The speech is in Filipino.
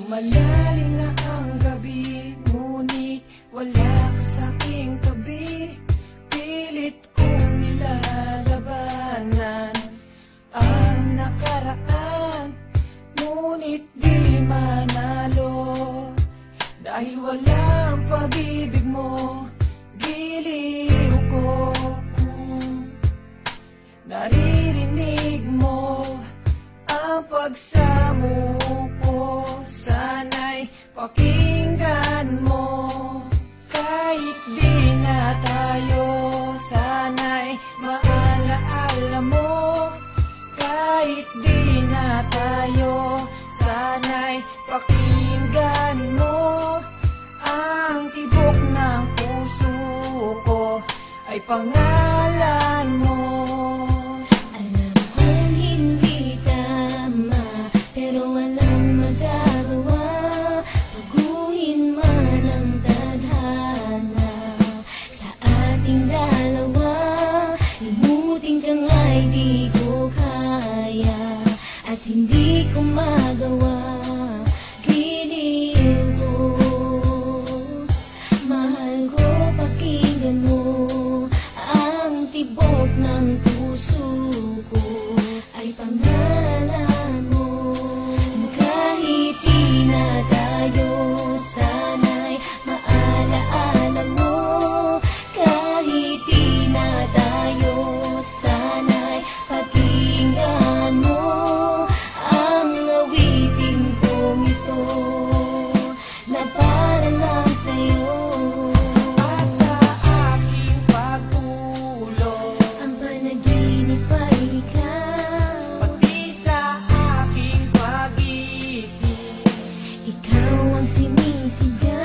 Lumalalim na ang gabi, ngunit wala ka sa'king tabi. Pilit kong nilalabanan ang nakaraan, ngunit di manalo. Dahil walang pag-ibig mo, giliw ko kung naririnig mo ang pagsamo ko. Sana'y pakinggan mo. Kahit di na tayo, sana'y maalaala mo. Kahit di na tayo, sana'y pakinggan mo. Ang tibok ng puso ko ay pangalan mo. Hindi ko magawa, giliw ko. Mahal ko, pakinggan mo. Ang tibok ng puso ko ay pangalan mo. Kahit di na tayo, sana'y maalaala mo. Kahit di na tayo, sana'y pakinggan mo. Ikaw ang sinisigaw.